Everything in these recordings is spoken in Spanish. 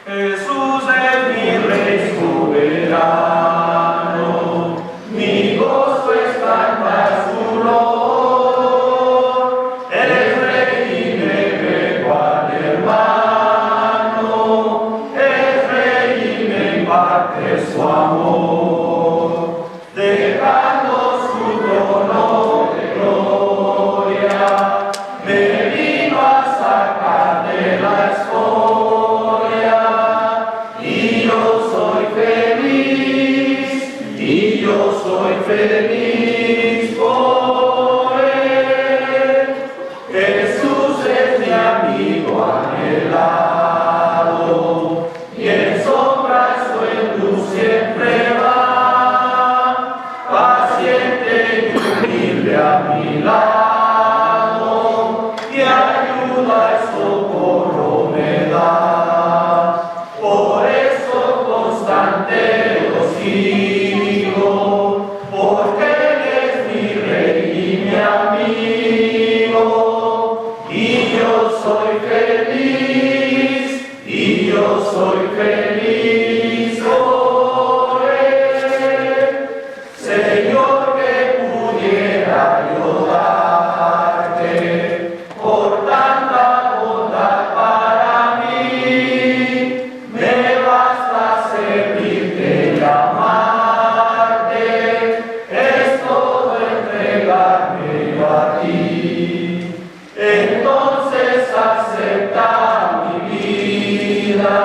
Jesús es mi Rey soberano, mi gozo es cantar su honor. Es Rey y me vengo al hermano, es Rey y me imparte su amor, dejando su trono de gloria, me vino a sacar de la escoria. Soy feliz por él. Jesús es mi amigo anhelado, y en sombras o en luz siempre va, paciente y humilde a mi lado, y ayuda y socorro me da. Por eso constante lo sigo, porque Él es mi Rey y mi amigo, y yo soy feliz por Él. Señor, que pudiera yo darte por tanta bondad para mí, me basta servirte y amarte, es todo entregarme yo a ti. Entonces acepta mi vida,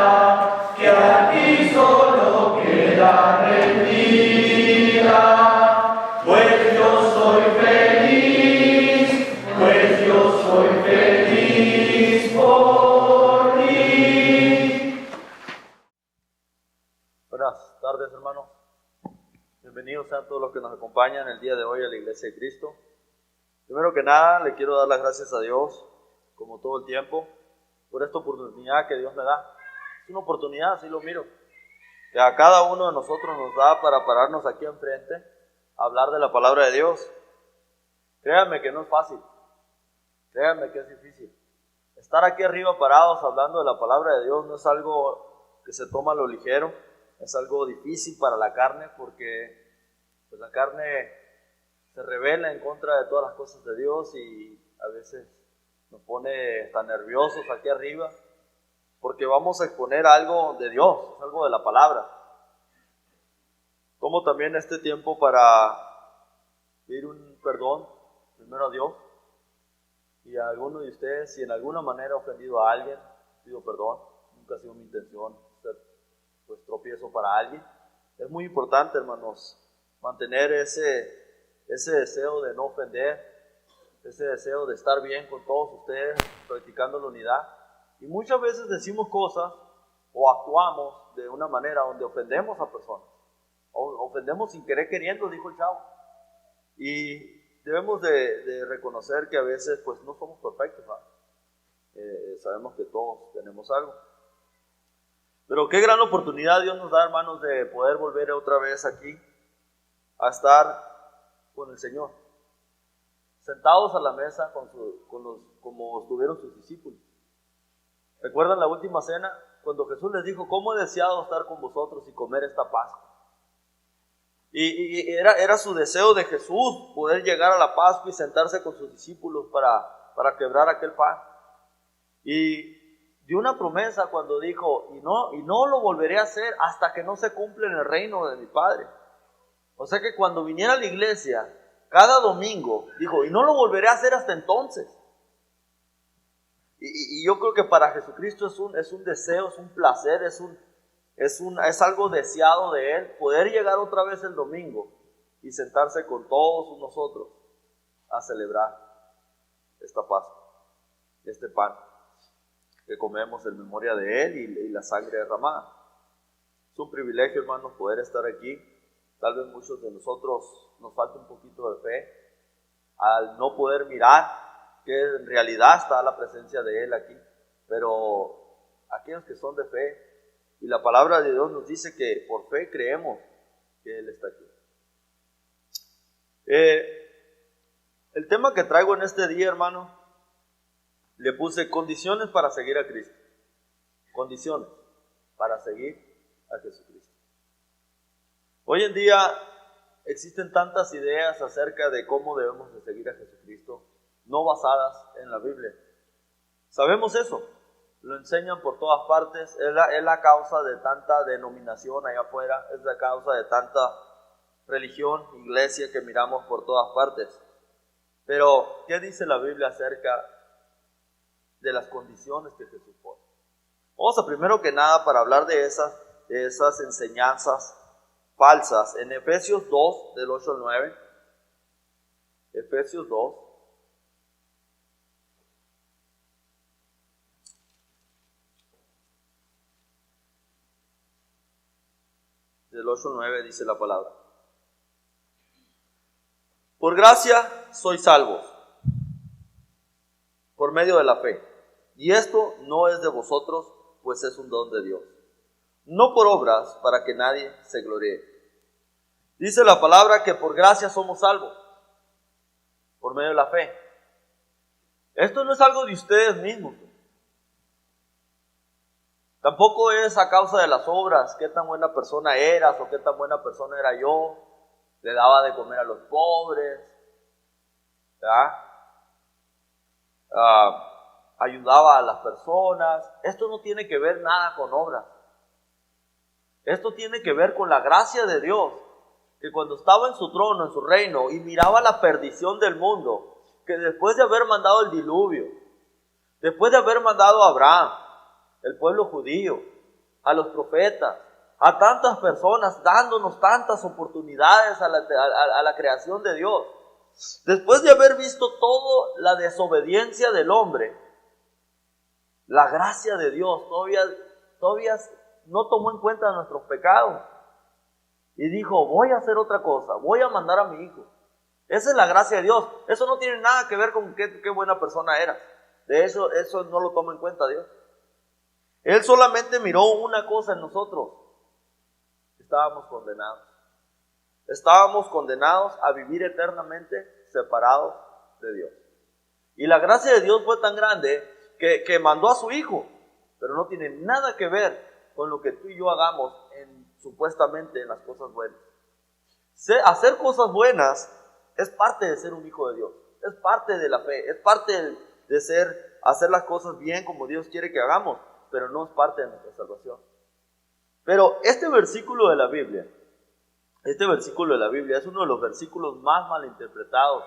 que a ti solo queda rendida, pues yo soy feliz por ti. Buenas tardes, hermanos. Bienvenidos a todos los que nos acompañan el día de hoy a la Iglesia de Cristo. Primero que nada, le quiero dar las gracias a Dios, como todo el tiempo, por esta oportunidad que Dios me da. Es una oportunidad, así lo miro, que a cada uno de nosotros nos da para pararnos aquí enfrente a hablar de la palabra de Dios. Créanme que no es fácil, créanme que es difícil. Estar aquí arriba parados hablando de la palabra de Dios no es algo que se toma a lo ligero, es algo difícil para la carne, porque pues, la carne se rebela en contra de todas las cosas de Dios y a veces nos pone tan nerviosos aquí arriba, porque vamos a exponer algo de Dios, algo de la palabra. Tomo también este tiempo para pedir un perdón, primero a Dios, y a alguno de ustedes, si en alguna manera he ofendido a alguien, pido perdón. Nunca ha sido mi intención ser pues tropiezo para alguien. Es muy importante, hermanos, mantener ese deseo de no ofender, ese deseo de estar bien con todos ustedes, practicando la unidad. Y muchas veces decimos cosas o actuamos de una manera donde ofendemos a personas, o ofendemos sin querer queriendo, dijo el chavo. Y debemos de reconocer que a veces pues no somos perfectos, ¿no? Sabemos que todos tenemos algo. Pero qué gran oportunidad Dios nos da, hermanos, de poder volver otra vez aquí a estar con el Señor, sentados a la mesa como estuvieron sus discípulos. ¿Recuerdan la última cena? Cuando Jesús les dijo, ¿cómo he deseado estar con vosotros y comer esta Pascua? Y era su deseo de Jesús poder llegar a la Pascua y sentarse con sus discípulos para quebrar aquel pan. Y dio una promesa cuando dijo, y no lo volveré a hacer hasta que no se cumpla en el reino de mi Padre. O sea que cuando viniera a la iglesia, cada domingo, dijo, y no lo volveré a hacer hasta entonces. Y yo creo que para Jesucristo es un deseo, es un placer, es algo deseado de Él, poder llegar otra vez el domingo y sentarse con todos nosotros a celebrar esta Pascua, este pan que comemos en memoria de Él y la sangre derramada. Es un privilegio, hermanos, poder estar aquí. Tal vez muchos de nosotros nos falta un poquito de fe al no poder mirar que en realidad está la presencia de Él aquí, pero aquellos que son de fe, y la palabra de Dios nos dice que por fe creemos que Él está aquí. El tema que traigo en este día, hermano, le puse condiciones para seguir a Cristo. Condiciones. para seguir a Jesucristo. Hoy en día existen tantas ideas acerca de cómo debemos de seguir a Jesucristo, no basadas en la Biblia. Sabemos eso, lo enseñan por todas partes, es la causa de tanta denominación allá afuera, es la causa de tanta religión, iglesia que miramos por todas partes. Pero, ¿qué dice la Biblia acerca de las condiciones que Jesús pone? Vamos a primero que nada para hablar de esas enseñanzas falsas. En Efesios 2, del 8 al 9, Efesios 2, del 8 al 9 dice la palabra: por gracia sois salvos, por medio de la fe. Y esto no es de vosotros, pues es un don de Dios. No por obras, para que nadie se gloríe. Dice la palabra que por gracia somos salvos, por medio de la fe. Esto no es algo de ustedes mismos. Tampoco es a causa de las obras, qué tan buena persona eras o qué tan buena persona era yo. Le daba de comer a los pobres, ¿verdad? Ayudaba a las personas. Esto no tiene que ver nada con obras. Esto tiene que ver con la gracia de Dios, que cuando estaba en su trono, en su reino, y miraba la perdición del mundo, que después de haber mandado el diluvio, después de haber mandado a Abraham, el pueblo judío, a los profetas, a tantas personas, dándonos tantas oportunidades a la creación de Dios, después de haber visto toda la desobediencia del hombre, la gracia de Dios todavía no tomó en cuenta nuestros pecados y dijo: voy a hacer otra cosa, voy a mandar a mi hijo. Esa es la gracia de Dios. Eso no tiene nada que ver con qué buena persona eras. De eso no lo toma en cuenta Dios. Él solamente miró una cosa en nosotros: estábamos condenados. Estábamos condenados a vivir eternamente separados de Dios. Y la gracia de Dios fue tan grande que mandó a su hijo, pero no tiene nada que ver con lo que tú y yo hagamos supuestamente en las cosas buenas. Hacer cosas buenas es parte de ser un hijo de Dios, es parte de la fe, es parte de hacer las cosas bien como Dios quiere que hagamos, pero no es parte de nuestra salvación. Pero este versículo de la Biblia es uno de los versículos más malinterpretados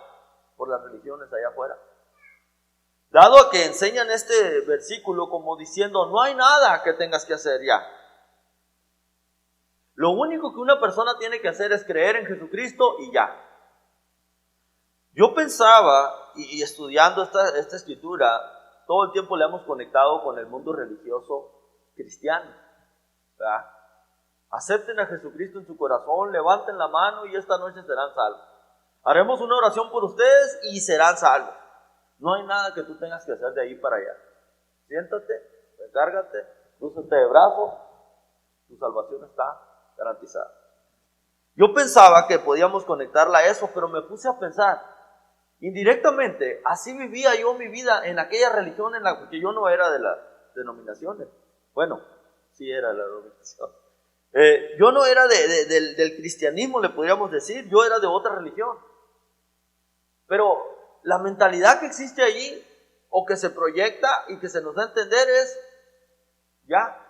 por las religiones allá afuera. Dado a que enseñan este versículo como diciendo: no hay nada que tengas que hacer ya. Lo único que una persona tiene que hacer es creer en Jesucristo y ya. Yo pensaba, y estudiando esta escritura, todo el tiempo le hemos conectado con el mundo religioso cristiano, ¿verdad? Acepten a Jesucristo en su corazón, levanten la mano y esta noche serán salvos. Haremos una oración por ustedes y serán salvos. No hay nada que tú tengas que hacer de ahí para allá. Siéntate, recárgate, crúzate de brazos, tu salvación está garantizada. Yo pensaba que podíamos conectarla a eso, pero me puse a pensar, indirectamente, así vivía yo mi vida en aquella religión en la que yo no era de las denominaciones. Bueno, sí era de la denominación. Yo no era del cristianismo, le podríamos decir, yo era de otra religión. Pero la mentalidad que existe allí, o que se proyecta y que se nos da a entender es: ya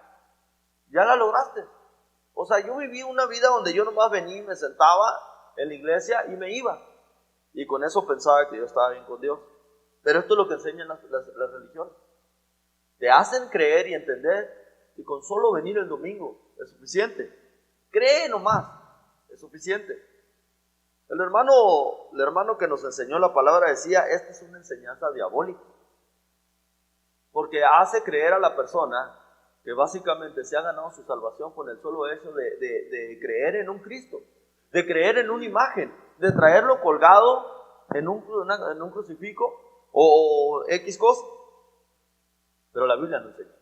la lograste. O sea, yo viví una vida donde yo nomás venía y me sentaba en la iglesia y me iba. Y con eso pensaba que yo estaba bien con Dios. Pero esto es lo que enseñan las religiones. Te hacen creer y entender que con solo venir el domingo es suficiente. Cree nomás, es suficiente. El hermano que nos enseñó la palabra decía: esta es una enseñanza diabólica. Porque hace creer a la persona que básicamente se ha ganado su salvación con el solo hecho de creer en un Cristo, de creer en una imagen, de traerlo colgado en un crucifijo o X cosa. Pero la Biblia no enseña.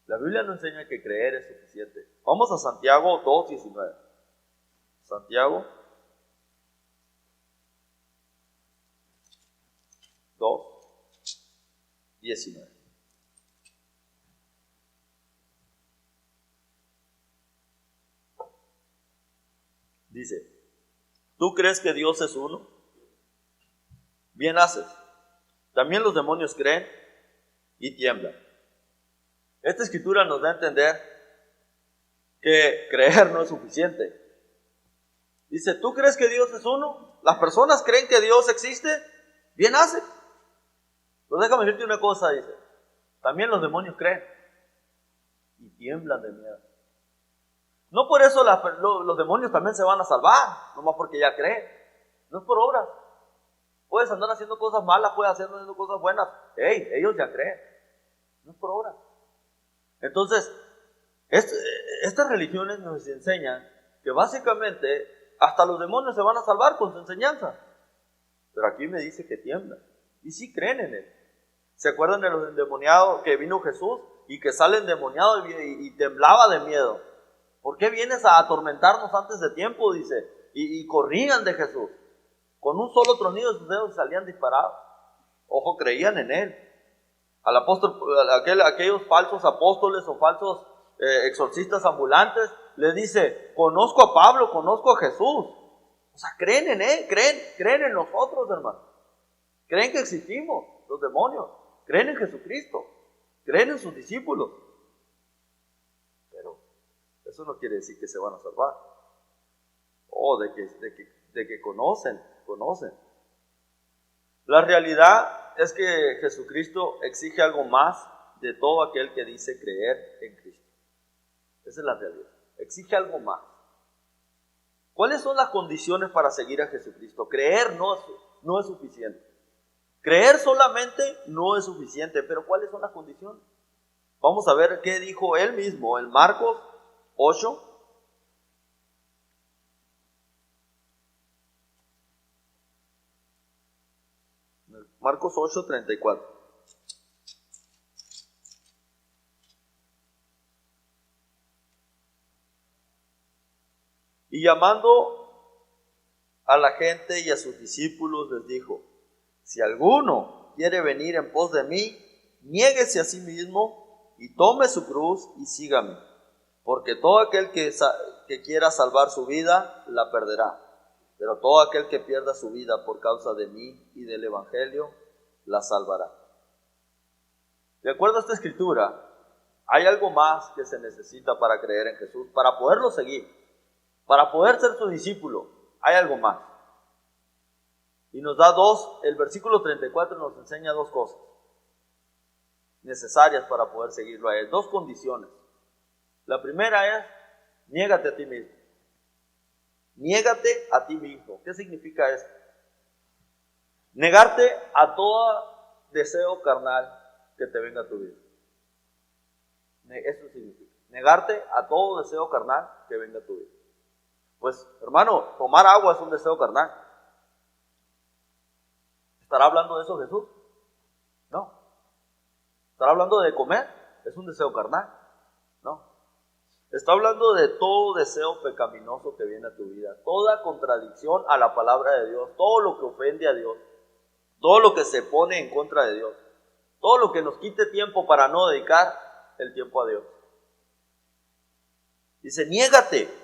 La Biblia no enseña que creer es suficiente. Vamos a Santiago 2:19. Santiago 2:19. Dice, ¿tú crees que Dios es uno? Bien haces. También los demonios creen y tiemblan. Esta escritura nos da a entender que creer no es suficiente. Dice, ¿tú crees que Dios es uno? ¿Las personas creen que Dios existe? Bien hace. Pero déjame decirte una cosa, dice. También los demonios creen y tiemblan de miedo. No por eso los demonios también se van a salvar, nomás porque ya creen. No es por obras. Puedes andar haciendo cosas malas, puedes andar haciendo cosas buenas. Ellos ya creen. No es por obras. Entonces, estas religiones nos enseñan que básicamente hasta los demonios se van a salvar con su enseñanza. Pero aquí me dice que tiemblan. Y sí creen en Él. ¿Se acuerdan de los endemoniados que vino Jesús y que sale endemoniado y temblaba de miedo? ¿Por qué vienes a atormentarnos antes de tiempo? Dice. Y corrían de Jesús. Con un solo tronido de sus dedos salían disparados. Ojo, creían en Él. Al apóstol, aquellos falsos apóstoles o falsos exorcistas ambulantes, les dice, conozco a Pablo, conozco a Jesús. O sea, creen en Él, creen en nosotros, hermano. Creen que existimos, los demonios. Creen en Jesucristo. Creen en sus discípulos. Pero eso no quiere decir que se van a salvar. De que conocen. La realidad es que Jesucristo exige algo más de todo aquel que dice creer en Cristo. Esa es la realidad. Exige algo más. ¿Cuáles son las condiciones para seguir a Jesucristo? Creer no es suficiente. Creer solamente no es suficiente, pero ¿cuáles son las condiciones? Vamos a ver qué dijo Él mismo en Marcos 8. Marcos 8:34. Y llamando a la gente y a sus discípulos les dijo, si alguno quiere venir en pos de mí, niéguese a sí mismo y tome su cruz y sígame. Porque todo aquel que quiera salvar su vida, la perderá. Pero todo aquel que pierda su vida por causa de mí y del Evangelio, la salvará. De acuerdo a esta escritura, hay algo más que se necesita para creer en Jesús, para poderlo seguir, para poder ser su discípulo. Hay algo más. Y nos da el versículo 34 nos enseña dos cosas necesarias para poder seguirlo a Él. Dos condiciones. La primera es, niégate a ti mismo. Niégate a ti mismo. ¿Qué significa esto? Negarte a todo deseo carnal que te venga a tu vida. Eso significa. Negarte a todo deseo carnal que venga a tu vida. Pues, hermano, tomar agua es un deseo carnal. ¿Estará hablando de eso Jesús? No. ¿Estará hablando de comer? ¿Es un deseo carnal? No. Está hablando de todo deseo pecaminoso que viene a tu vida, toda contradicción a la palabra de Dios, todo lo que ofende a Dios, todo lo que se pone en contra de Dios, todo lo que nos quite tiempo para no dedicar el tiempo a Dios. Dice, niégate.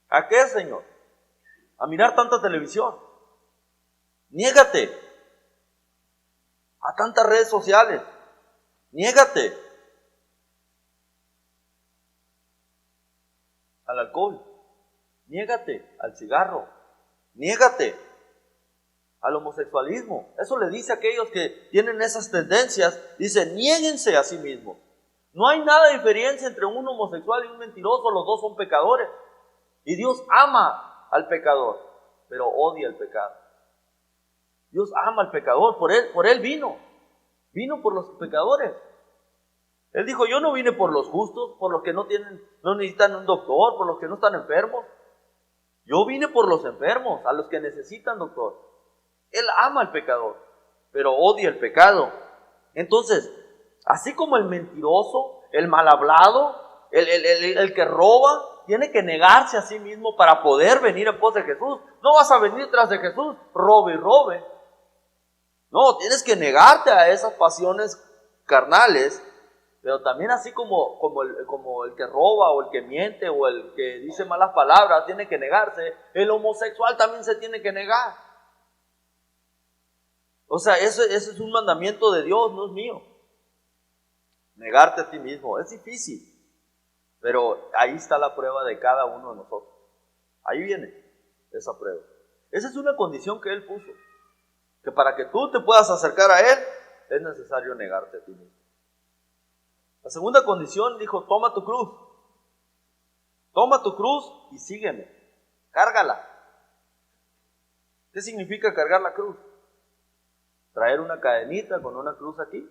¿A qué, Señor? A mirar tanta televisión. Niégate a tantas redes sociales. Niégate al alcohol. Niégate al cigarro. Niégate al homosexualismo. Eso le dice a aquellos que tienen esas tendencias. Dice, niéguense a sí mismos. No hay nada de diferencia entre un homosexual y un mentiroso. Los dos son pecadores. Y Dios ama al pecador, pero odia el pecado. Dios ama al pecador, por él vino. Vino por los pecadores. Él dijo, yo no vine por los justos, por los que no necesitan un doctor, por los que no están enfermos. Yo vine por los enfermos, a los que necesitan doctor. Él ama al pecador, pero odia el pecado. Entonces, así como el mentiroso, el mal hablado, el que roba, tiene que negarse a sí mismo para poder venir en pos de Jesús. No vas a venir tras de Jesús, robe y robe. No, tienes que negarte a esas pasiones carnales, Pero también así como el que roba o el que miente o el que dice malas palabras tiene que negarse, el homosexual también se tiene que negar. O sea, ese es un mandamiento de Dios, no es mío. Negarte a ti mismo es difícil, pero ahí está la prueba de cada uno de nosotros. Ahí viene esa prueba. Esa es una condición que Él puso, que para que tú te puedas acercar a Él es necesario negarte a ti mismo. La segunda condición dijo: toma tu cruz. Toma tu cruz y sígueme. Cárgala. ¿Qué significa cargar la cruz? ¿Traer una cadenita con una cruz aquí?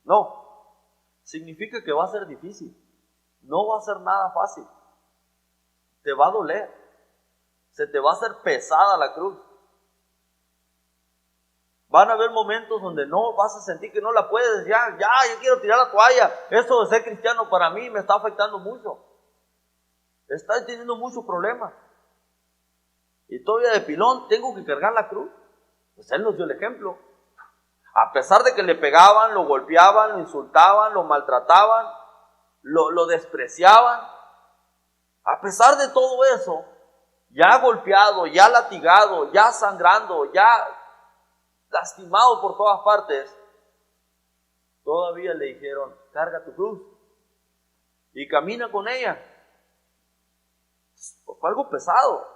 No. Significa que va a ser difícil. No va a ser nada fácil. Te va a doler. Se te va a hacer pesada la cruz. Van a haber momentos donde no vas a sentir que no la puedes, ya quiero tirar la toalla. Eso de ser cristiano para mí me está afectando mucho. Estoy teniendo muchos problemas. Y todavía de pilón tengo que cargar la cruz. Pues Él nos dio el ejemplo. A pesar de que le pegaban, lo golpeaban, lo insultaban, lo maltrataban, lo despreciaban. A pesar de todo eso, ya golpeado, ya latigado, ya sangrando, ya lastimado por todas partes, todavía le dijeron: carga tu cruz y camina con ella. Fue algo pesado.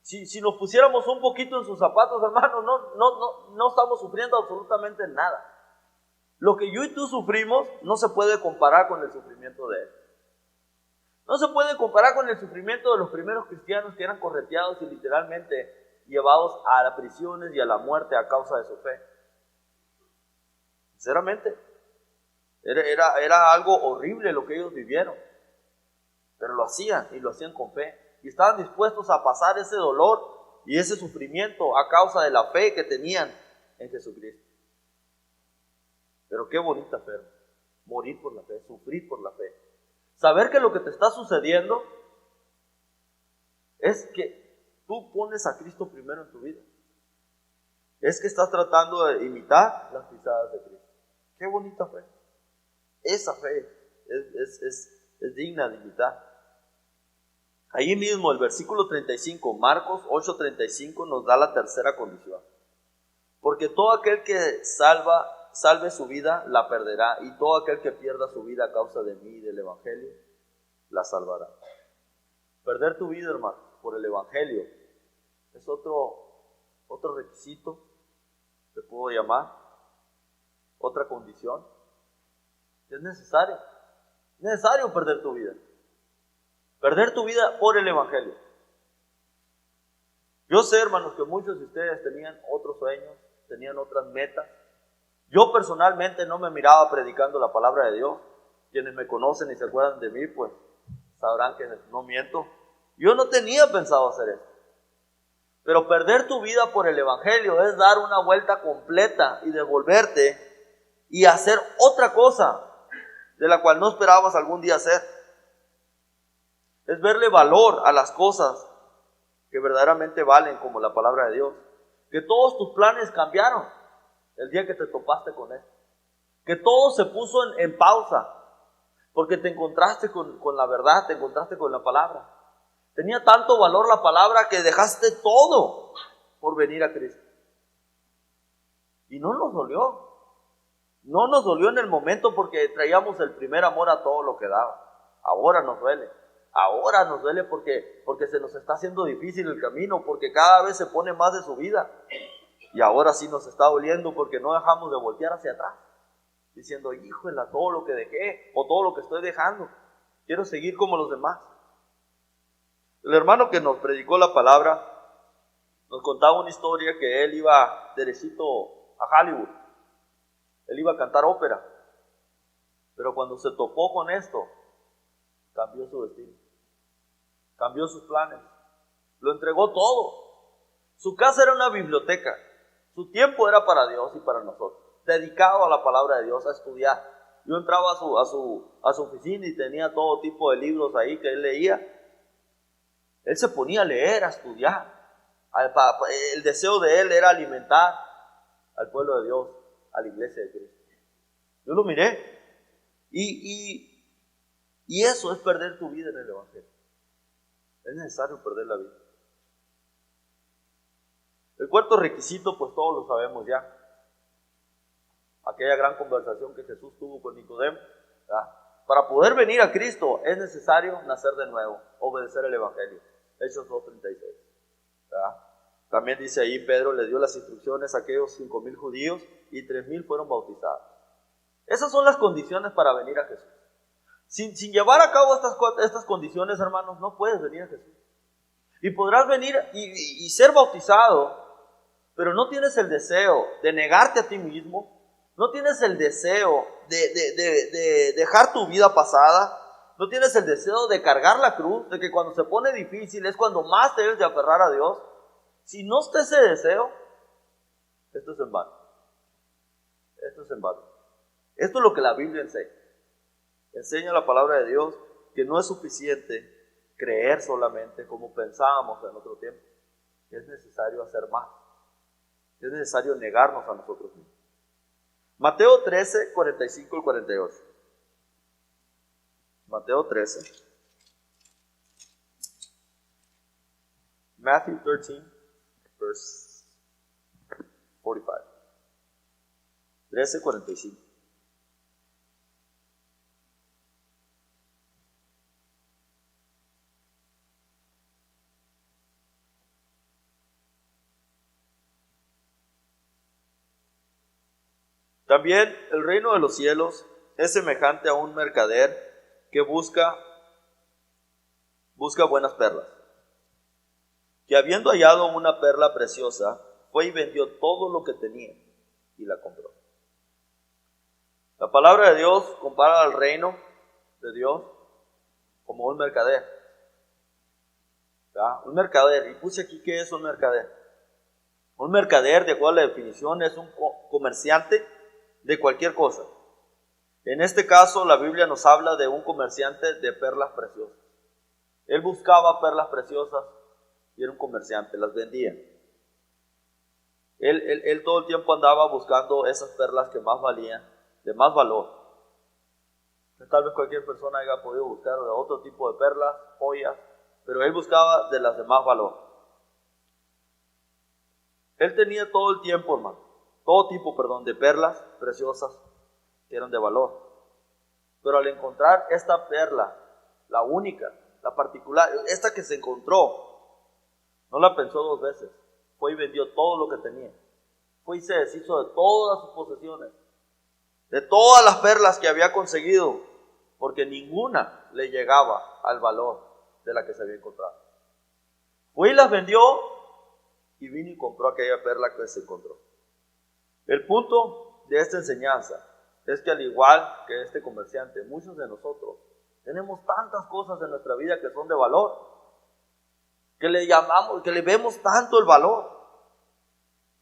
Si nos pusiéramos un poquito en sus zapatos, hermanos, no estamos sufriendo absolutamente nada. Lo que yo y tú sufrimos no se puede comparar con el sufrimiento de Él. No se puede comparar con el sufrimiento de los primeros cristianos que eran correteados y literalmente llevados a las prisiones y a la muerte a causa de su fe. Sinceramente, era algo horrible lo que ellos vivieron, pero lo hacían y lo hacían con fe y estaban dispuestos a pasar ese dolor y ese sufrimiento a causa de la fe que tenían en Jesucristo. Pero qué bonita fe, morir por la fe, sufrir por la fe, saber que lo que te está sucediendo es que tú pones a Cristo primero en tu vida. Es que estás tratando de imitar las pisadas de Cristo. Qué bonita fe. Esa fe es digna de imitar. Ahí mismo el versículo 35, Marcos 8:35 nos da la tercera condición. Porque todo aquel que salve su vida, la perderá. Y todo aquel que pierda su vida a causa de mí y del Evangelio, la salvará. Perder tu vida, hermano, por el Evangelio es otro requisito, te puedo llamar, otra condición. Es necesario perder tu vida. Perder tu vida por el Evangelio. Yo sé, hermanos, que muchos de ustedes tenían otros sueños, tenían otras metas. Yo personalmente no me miraba predicando la palabra de Dios. Quienes me conocen y se acuerdan de mí, pues sabrán que no miento. Yo no tenía pensado hacer esto. Pero perder tu vida por el Evangelio es dar una vuelta completa y devolverte y hacer otra cosa de la cual no esperabas algún día hacer. Es verle valor a las cosas que verdaderamente valen, como la palabra de Dios. Que todos tus planes cambiaron el día que te topaste con Él. Que todo se puso en pausa porque te encontraste con la verdad, te encontraste con la palabra. Tenía tanto valor la palabra que dejaste todo por venir a Cristo. Y no nos dolió. No nos dolió en el momento porque traíamos el primer amor a todo lo que daba. Ahora nos duele. Ahora nos duele porque se nos está haciendo difícil el camino, porque cada vez se pone más de su vida. Y ahora sí nos está doliendo porque no dejamos de voltear hacia atrás, diciendo: híjole, todo lo que dejé o todo lo que estoy dejando, quiero seguir como los demás. El hermano que nos predicó la palabra nos contaba una historia que él iba derechito a Hollywood. Él iba a cantar ópera. Pero cuando se topó con esto, cambió su destino. Cambió sus planes. Lo entregó todo. Su casa era una biblioteca. Su tiempo era para Dios y para nosotros. Dedicado a la palabra de Dios, a estudiar. Yo entraba a su oficina y tenía todo tipo de libros ahí que él leía. Él se ponía a leer, a estudiar. El deseo de él era alimentar al pueblo de Dios, a la iglesia de Cristo. Yo lo miré Y eso es perder tu vida en el Evangelio. Es necesario perder la vida. El cuarto requisito, pues todos lo sabemos ya. Aquella gran conversación que Jesús tuvo con Nicodemo, ¿verdad? Para poder venir a Cristo es necesario nacer de nuevo, obedecer el Evangelio. Hechos 2:36. ¿Verdad? También dice ahí, Pedro le dio las instrucciones a aquellos 5,000 judíos y 3,000 fueron bautizados. Esas son las condiciones para venir a Jesús. Sin llevar a cabo estas condiciones, hermanos, no puedes venir a Jesús. Y podrás venir y ser bautizado, pero no tienes el deseo de negarte a ti mismo, no tienes el deseo de dejar tu vida pasada, no tienes el deseo de cargar la cruz, de que cuando se pone difícil es cuando más te debes de aferrar a Dios. Si no está ese deseo, esto es en vano. Esto es en vano. Esto es lo que la Biblia enseña. Enseña la palabra de Dios que no es suficiente creer solamente como pensábamos en otro tiempo. Que es necesario hacer más. Es necesario negarnos a nosotros mismos. Mateo 13, 45 y 48. Mateo 13. Matthew 13, verse 45. 13, 45. También el reino de los cielos es semejante a un mercader que busca buenas perlas, que habiendo hallado una perla preciosa, fue y vendió todo lo que tenía y la compró. La palabra de Dios compara al reino de Dios como un mercader. ¿Verdad? Un mercader, y puse aquí qué es un mercader. Un mercader, de acuerdo a la definición, es un comerciante de cualquier cosa. En este caso, la Biblia nos habla de un comerciante de perlas preciosas. Él buscaba perlas preciosas y era un comerciante, las vendía. Él todo el tiempo andaba buscando esas perlas que más valían, de más valor. Tal vez cualquier persona haya podido buscar de otro tipo de perlas, joyas, pero él buscaba de las de más valor. Él tenía todo el tiempo, hermano, todo tipo, de perlas preciosas que eran de valor. Pero al encontrar esta perla, la única, la particular, esta que se encontró, no la pensó dos veces. Fue y vendió todo lo que tenía. Fue y se deshizo de todas sus posesiones, de todas las perlas que había conseguido, porque ninguna le llegaba al valor de la que se había encontrado. Fue y las vendió y vino y compró aquella perla que se encontró. El punto de esta enseñanza es que al igual que este comerciante, muchos de nosotros tenemos tantas cosas en nuestra vida que son de valor, que le llamamos, que le vemos tanto el valor.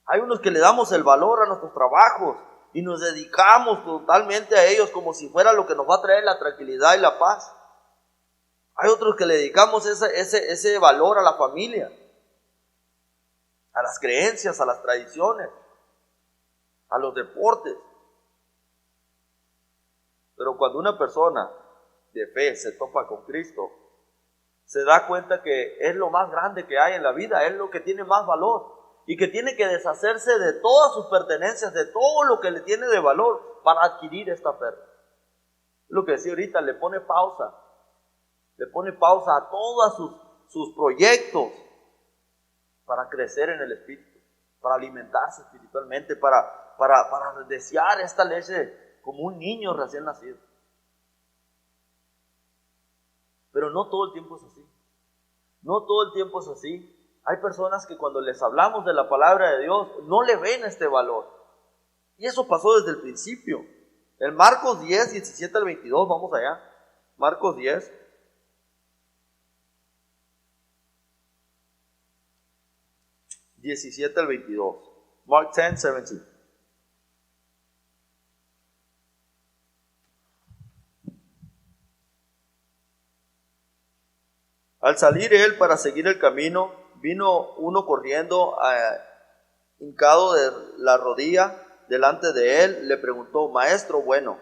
Hay unos que le damos el valor a nuestros trabajos y nos dedicamos totalmente a ellos como si fuera lo que nos va a traer la tranquilidad y la paz. Hay otros que le dedicamos ese valor a la familia, a las creencias, a las tradiciones, a los deportes. Pero cuando una persona de fe se topa con Cristo, se da cuenta que es lo más grande que hay en la vida, es lo que tiene más valor y que tiene que deshacerse de todas sus pertenencias, de todo lo que le tiene de valor para adquirir esta perla. Lo que decía ahorita, le pone pausa a todos sus proyectos para crecer en el espíritu, para alimentarse espiritualmente, para desear esta leche como un niño recién nacido. Pero no todo el tiempo es así. No todo el tiempo es así. Hay personas que cuando les hablamos de la palabra de Dios no le ven este valor. Y eso pasó desde el principio. En Marcos 10, 17 al 22, vamos allá. Marcos 10. (17 al 22). Mark 10, 17. Al salir él para seguir el camino, vino uno corriendo, hincado de la rodilla delante de él, le preguntó: Maestro bueno,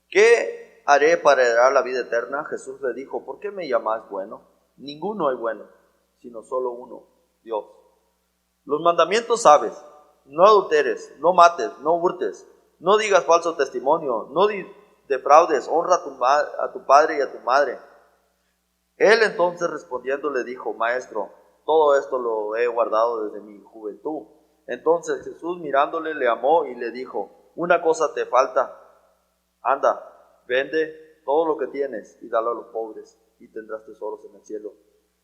¿qué haré para heredar la vida eterna? Jesús le dijo, ¿por qué me llamáis bueno? Ninguno es bueno, sino solo uno, Dios. Los mandamientos sabes: no adulteres, no mates, no hurtes, no digas falso testimonio, no defraudes, honra a tu padre y a tu madre. Él entonces respondiendo le dijo, Maestro, todo esto lo he guardado desde mi juventud. Entonces Jesús mirándole le amó y le dijo, una cosa te falta, anda, vende todo lo que tienes y dalo a los pobres y tendrás tesoros en el cielo.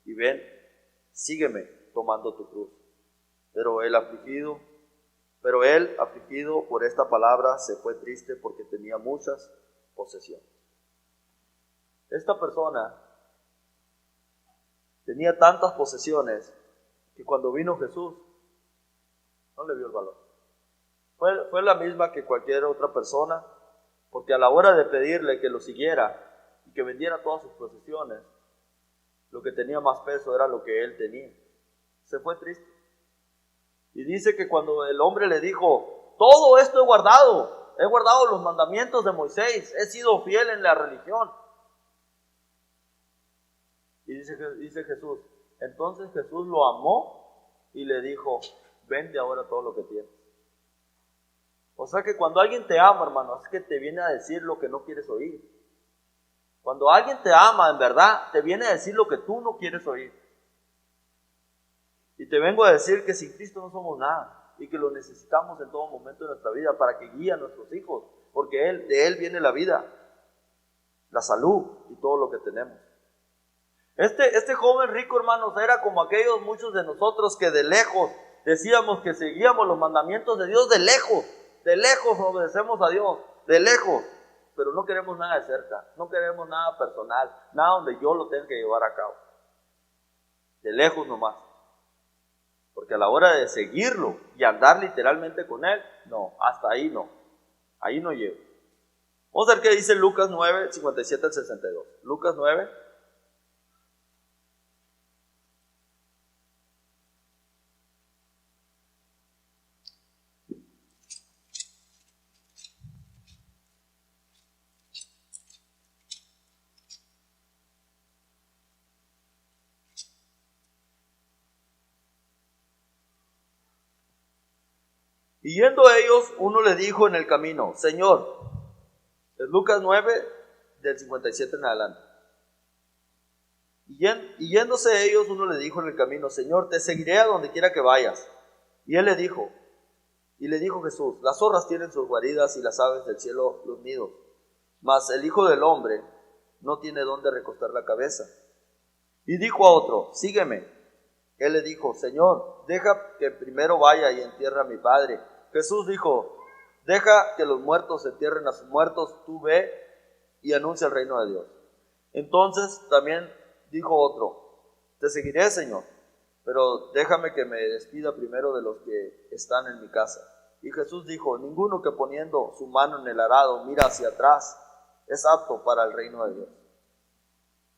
Y ven, sígueme tomando tu cruz. Pero él afligido por esta palabra se fue triste porque tenía muchas posesiones. Esta persona tenía tantas posesiones que cuando vino Jesús no le vio el valor. Fue la misma que cualquier otra persona, porque a la hora de pedirle que lo siguiera y que vendiera todas sus posesiones, lo que tenía más peso era lo que él tenía. Se fue triste. Y dice que cuando el hombre le dijo, todo esto he guardado los mandamientos de Moisés, he sido fiel en la religión. Y dice Jesús, entonces Jesús lo amó y le dijo, vende ahora todo lo que tienes. O sea que cuando alguien te ama, hermano, es que te viene a decir lo que no quieres oír. Cuando alguien te ama, en verdad, te viene a decir lo que tú no quieres oír. Y te vengo a decir que sin Cristo no somos nada y que lo necesitamos en todo momento de nuestra vida para que guíe a nuestros hijos, porque de Él viene la vida, la salud y todo lo que tenemos. Este joven rico, hermanos, era como aquellos muchos de nosotros que de lejos decíamos que seguíamos los mandamientos de Dios, de lejos obedecemos a Dios, de lejos, pero no queremos nada de cerca, no queremos nada personal, nada donde yo lo tenga que llevar a cabo, de lejos nomás, porque a la hora de seguirlo y andar literalmente con Él, no, hasta ahí no llego. Vamos a ver qué dice Lucas 9, 57 al 62, Lucas 9, y yendo ellos, uno le dijo en el camino, Señor, es Lucas 9, del 57 en adelante. Y yéndose ellos, uno le dijo en el camino, Señor, te seguiré a donde quiera que vayas. Y le dijo Jesús, las zorras tienen sus guaridas y las aves del cielo los nidos, mas el Hijo del Hombre no tiene dónde recostar la cabeza. Y dijo a otro, sígueme. Él le dijo, Señor, deja que primero vaya y entierre a mi padre. Jesús dijo, deja que los muertos entierren a sus muertos, tú ve y anuncia el reino de Dios. Entonces también dijo otro, te seguiré, Señor, pero déjame que me despida primero de los que están en mi casa. Y Jesús dijo, ninguno que poniendo su mano en el arado mira hacia atrás es apto para el reino de Dios.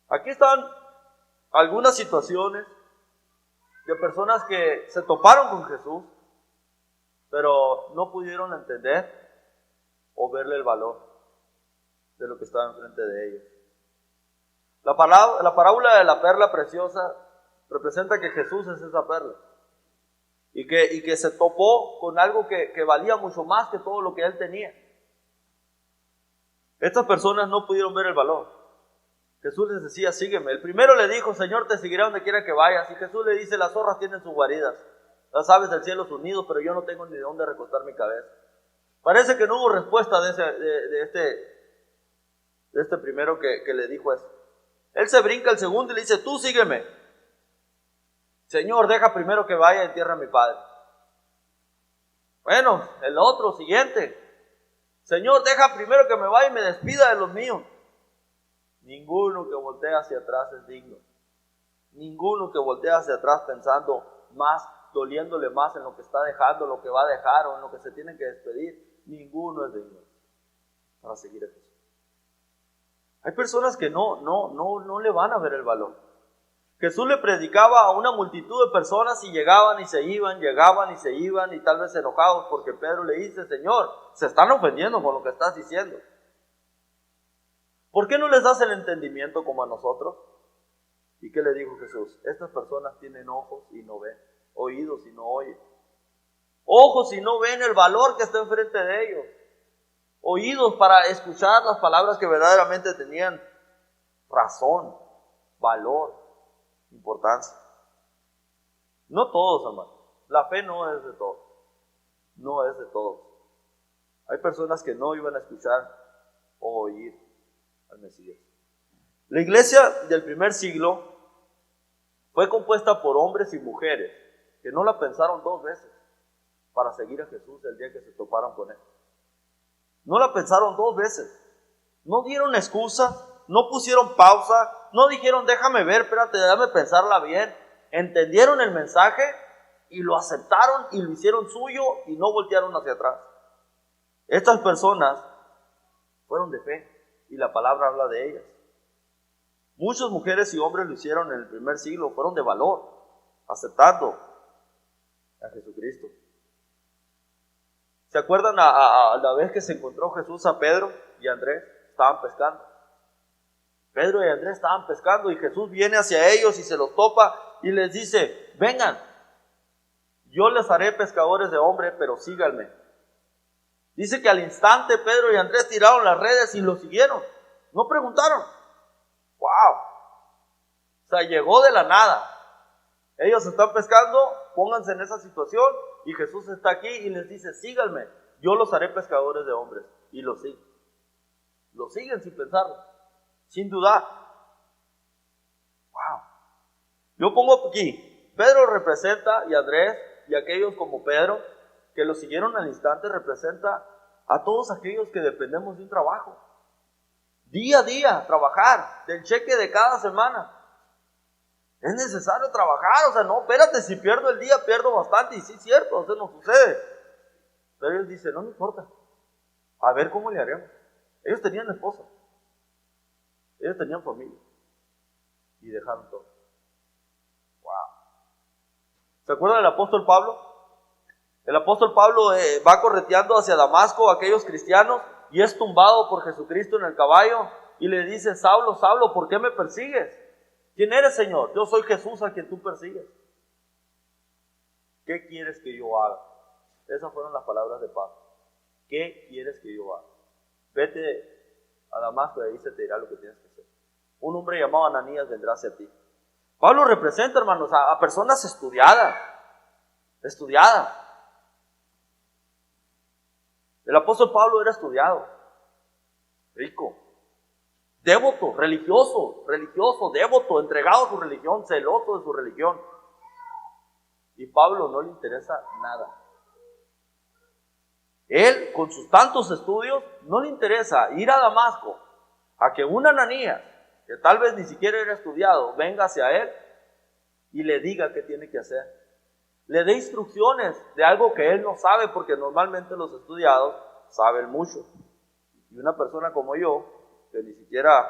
Aquí están algunas situaciones de personas que se toparon con Jesús, pero no pudieron entender o verle el valor de lo que estaba enfrente de ellos. La parábola de la perla preciosa representa que Jesús es esa perla y que se topó con algo que valía mucho más que todo lo que él tenía. Estas personas no pudieron ver el valor. Jesús les decía, sígueme. El primero le dijo, Señor, te seguiré donde quiera que vayas. Y Jesús le dice, las zorras tienen sus guaridas, las aves del cielo sus nidos, pero yo no tengo ni de dónde recostar mi cabeza. Parece que no hubo respuesta de este primero que le dijo eso. Él se brinca el segundo y le dice, tú sígueme. Señor, deja primero que vaya y entierre a mi padre. Bueno, el otro, siguiente. Señor, deja primero que me vaya y me despida de los míos. Ninguno que voltea hacia atrás es digno. Ninguno que voltea hacia atrás pensando más, doliéndole más en lo que está dejando, lo que va a dejar o en lo que se tiene que despedir. Ninguno es digno para seguir a Jesús. Hay personas que no le van a ver el valor. Jesús le predicaba a una multitud de personas y llegaban y se iban, y tal vez enojados porque Pedro le dice, Señor, se están ofendiendo con lo que estás diciendo. ¿Por qué no les das el entendimiento como a nosotros? ¿Y qué le dijo Jesús? Estas personas tienen ojos y no ven, oídos y no oyen. Ojos y no ven el valor que está enfrente de ellos. Oídos para escuchar las palabras que verdaderamente tenían razón, valor, importancia. No todos, hermano. La fe no es de todos. No es de todos. Hay personas que no iban a escuchar o oír al Mesías. La iglesia del primer siglo fue compuesta por hombres y mujeres que no la pensaron dos veces para seguir a Jesús el día que se toparon con Él. No la pensaron dos veces. No dieron excusa, no pusieron pausa, no dijeron déjame ver, espérate, déjame pensarla bien. Entendieron el mensaje y lo aceptaron y lo hicieron suyo y no voltearon hacia atrás. Estas personas fueron de fe y la palabra habla de ellas. Muchas mujeres y hombres lo hicieron en el primer siglo, fueron de valor, aceptando a Jesucristo. ¿Se acuerdan a la vez que se encontró Jesús a Pedro y a Andrés? Estaban pescando. Pedro y Andrés estaban pescando y Jesús viene hacia ellos y se los topa y les dice, vengan, yo les haré pescadores de hombres, pero síganme. Dice que al instante Pedro y Andrés tiraron las redes y lo siguieron. No preguntaron. ¡Wow! O sea, llegó de la nada. Ellos están pescando, pónganse en esa situación y Jesús está aquí y les dice, síganme, yo los haré pescadores de hombres. Y lo siguen. Lo siguen sin pensarlo, sin dudar. ¡Wow! Yo pongo aquí, Pedro representa y Andrés y aquellos como Pedro que lo siguieron al instante representa a todos aquellos que dependemos de un trabajo. Día a día, trabajar, del cheque de cada semana. Es necesario trabajar, o sea, no, espérate, si pierdo el día, pierdo bastante, y sí es cierto, eso no sucede. Pero él dice, no me importa, a ver cómo le haremos. Ellos tenían esposa, ellos tenían familia, y dejaron todo. Wow. ¿Se acuerdan del apóstol Pablo? El apóstol Pablo va correteando hacia Damasco a aquellos cristianos, y es tumbado por Jesucristo en el caballo, y le dice, Saulo, Saulo, ¿por qué me persigues? ¿Quién eres, Señor? Yo soy Jesús a quien tú persigues. ¿Qué quieres que yo haga? Esas fueron las palabras de Pablo. ¿Qué quieres que yo haga? Vete a Damasco y ahí se te dirá lo que tienes que hacer. Un hombre llamado Ananías vendrá hacia ti. Pablo representa, hermanos, a personas estudiadas. El apóstol Pablo era estudiado, rico, devoto, religioso, devoto, entregado a su religión, celoso de su religión. Y Pablo no le interesa nada. Él, con sus tantos estudios, no le interesa ir a Damasco a que un Ananías, que tal vez ni siquiera era estudiado, venga hacia él y le diga qué tiene que hacer. Le dé instrucciones de algo que él no sabe, porque normalmente los estudiados saben mucho. Y una persona como yo, que ni siquiera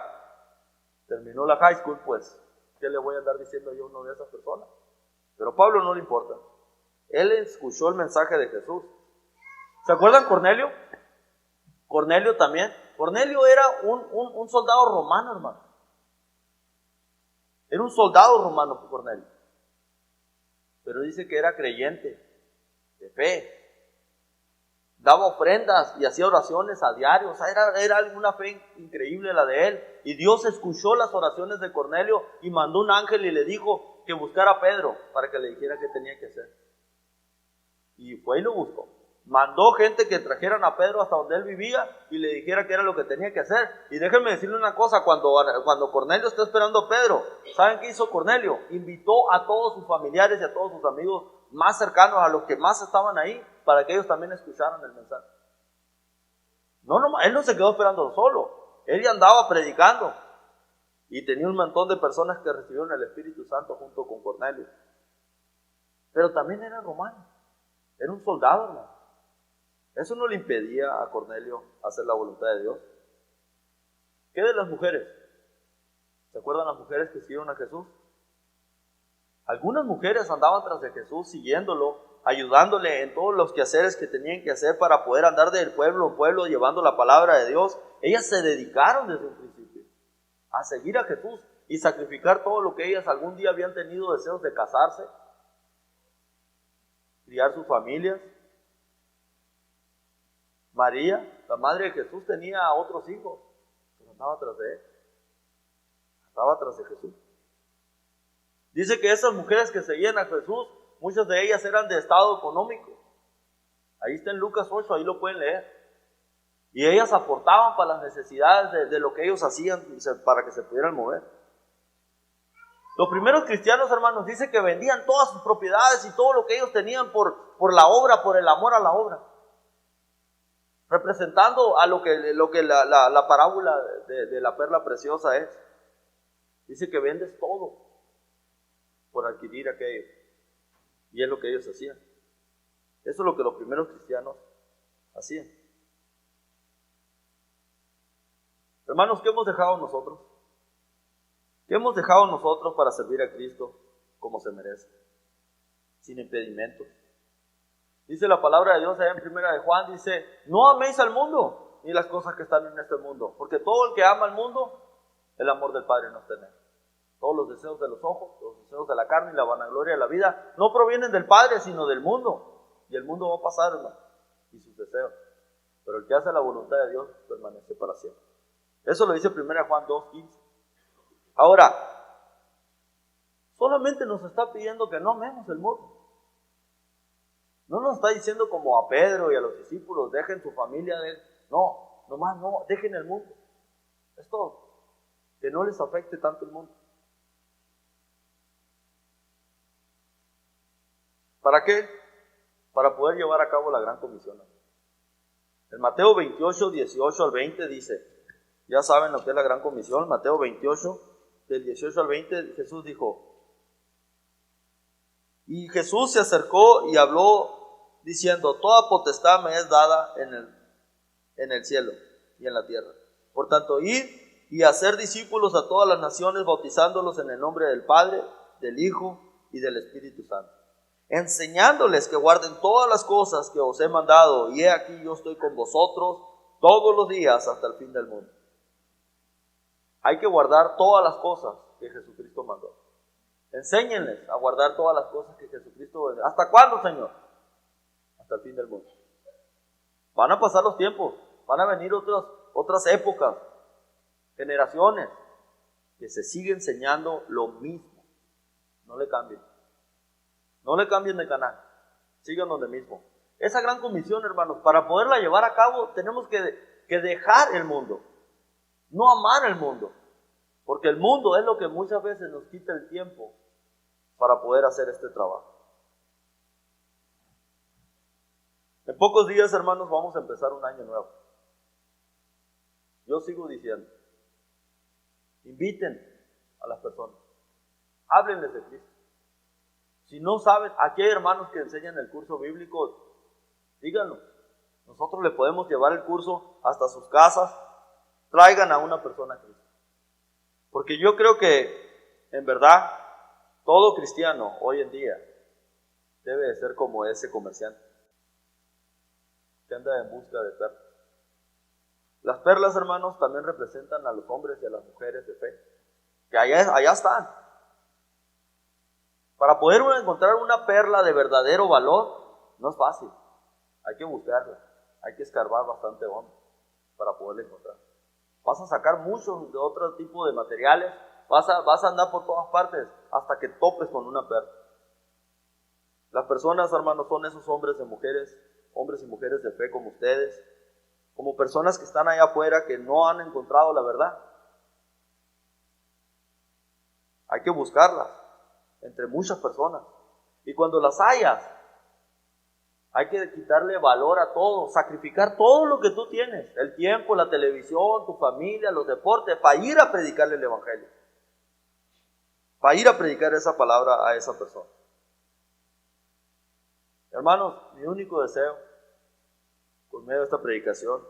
terminó la high school, pues, ¿qué le voy a andar diciendo yo a uno de esas personas? Pero a Pablo no le importa. Él escuchó el mensaje de Jesús. ¿Se acuerdan Cornelio? Cornelio también. Cornelio era un soldado romano, hermano. Era un soldado romano, Cornelio. Pero dice que era creyente, de fe. Daba ofrendas y hacía oraciones a diario. O sea, era una fe increíble la de él. Y Dios escuchó las oraciones de Cornelio y mandó un ángel y le dijo que buscara a Pedro para que le dijera qué tenía que hacer. Y fue y lo buscó. Mandó gente que trajeran a Pedro hasta donde él vivía y le dijera qué era lo que tenía que hacer. Y déjenme decirle una cosa, cuando Cornelio está esperando a Pedro, ¿saben qué hizo Cornelio? Invitó a todos sus familiares y a todos sus amigos más cercanos, a los que más estaban ahí, para que ellos también escucharan el mensaje. Él no se quedó esperando solo, él ya andaba predicando. Y tenía un montón de personas que recibieron el Espíritu Santo junto con Cornelio. Pero también era romano, era un soldado, hermano. Eso no le impedía a Cornelio hacer la voluntad de Dios. ¿Qué de las mujeres? ¿Se acuerdan las mujeres que siguieron a Jesús? Algunas mujeres andaban tras de Jesús siguiéndolo, ayudándole en todos los quehaceres que tenían que hacer para poder andar del pueblo en pueblo llevando la palabra de Dios. Ellas se dedicaron desde un principio. a seguir a Jesús y sacrificar todo lo que ellas algún día habían tenido deseos de casarse, criar sus familias. María, la madre de Jesús, tenía otros hijos, pero andaba tras de él, estaba tras de Jesús. Dice que esas mujeres que seguían a Jesús, muchas de ellas eran de estado económico. Ahí está en Lucas 8, ahí lo pueden leer. Y ellas aportaban para las necesidades de lo que ellos hacían para que se pudieran mover. Los primeros cristianos, hermanos, dice que vendían todas sus propiedades y todo lo que ellos tenían por la obra, por el amor a la obra. Representando a lo que la parábola de la perla preciosa es. Dice que vendes todo por adquirir aquello. Y es lo que ellos hacían. Eso es lo que los primeros cristianos hacían. Hermanos, ¿qué hemos dejado nosotros? ¿Qué hemos dejado nosotros para servir a Cristo como se merece? Sin impedimentos. Dice la palabra de Dios allá en primera de Juan, dice, no améis al mundo, ni las cosas que están en este mundo, porque todo el que ama al mundo, el amor del Padre no está en él. Todos los deseos de los ojos, los deseos de la carne y la vanagloria de la vida, no provienen del Padre, sino del mundo. Y el mundo va a pasar, hermano, y sus deseos. Pero el que hace la voluntad de Dios permanece para siempre. Eso lo dice primera Juan 2:15. Ahora, solamente nos está pidiendo que no amemos el mundo. No nos está diciendo como a Pedro y a los discípulos, dejen su familia. No, nomás no, dejen el mundo. Es todo. Que no les afecte tanto el mundo. ¿Para qué? Para poder llevar a cabo la gran comisión. En Mateo 28, 18 al 20 dice, ya saben lo que es la gran comisión, Mateo 28, del 18 al 20, Jesús dijo, y Jesús se acercó y habló diciendo, toda potestad me es dada en el cielo y en la tierra. Por tanto, id y hacer discípulos a todas las naciones, bautizándolos en el nombre del Padre, del Hijo y del Espíritu Santo, enseñándoles que guarden todas las cosas que os he mandado, y he aquí yo estoy con vosotros todos los días hasta el fin del mundo. Hay que guardar todas las cosas que Jesucristo mandó. Enséñenles a guardar todas las cosas que Jesucristo... ¿Hasta cuándo, Señor? Hasta el fin del mundo. Van a pasar los tiempos, van a venir otras épocas, generaciones, que se sigue enseñando lo mismo. No le cambien. No le cambien de canal. Sigan donde mismo. Esa gran comisión, hermanos, para poderla llevar a cabo, tenemos que dejar el mundo. No amar el mundo. Porque el mundo es lo que muchas veces nos quita el tiempo para poder hacer este trabajo. En pocos días, hermanos, vamos a empezar un año nuevo. Yo sigo diciendo, inviten a las personas, háblenles de Cristo. Si no saben, aquí hay hermanos que enseñan el curso bíblico, díganlo. Nosotros le podemos llevar el curso hasta sus casas, traigan a una persona a Cristo. Porque yo creo que, en verdad, todo cristiano hoy en día debe de ser como ese comerciante que anda en busca de perlas. Las perlas, hermanos, también representan a los hombres y a las mujeres de fe, que allá están. Para poder encontrar una perla de verdadero valor, no es fácil. Hay que buscarla, hay que escarbar bastante hondo para poderla encontrar. Vas a sacar muchos de otro tipo de materiales, vas a andar por todas partes hasta que topes con una perla. Las personas, hermanos, son esos hombres y mujeres de fe como ustedes, como personas que están allá afuera que no han encontrado la verdad. Hay que buscarlas entre muchas personas. Y cuando las hayas, hay que quitarle valor a todo, sacrificar todo lo que tú tienes, el tiempo, la televisión, tu familia, los deportes, para ir a predicarle el evangelio, para ir a predicar esa palabra a esa persona. Hermanos, mi único deseo, por medio de esta predicación,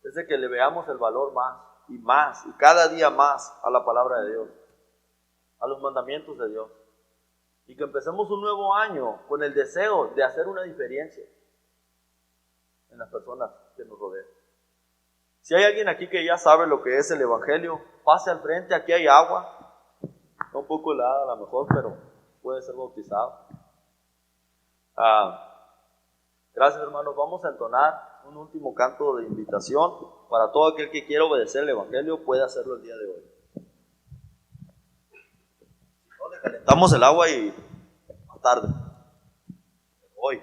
es de que le veamos el valor más, y cada día más a la palabra de Dios, a los mandamientos de Dios. Y que empecemos un nuevo año con el deseo de hacer una diferencia en las personas que nos rodean. Si hay alguien aquí que ya sabe lo que es el Evangelio, pase al frente, aquí hay agua. Está un poco helada a lo mejor, pero puede ser bautizado. Gracias, hermanos. Vamos a entonar un último canto de invitación para todo aquel que quiera obedecer el Evangelio, puede hacerlo el día de hoy. Si no, le calentamos el agua y más tarde. Hoy.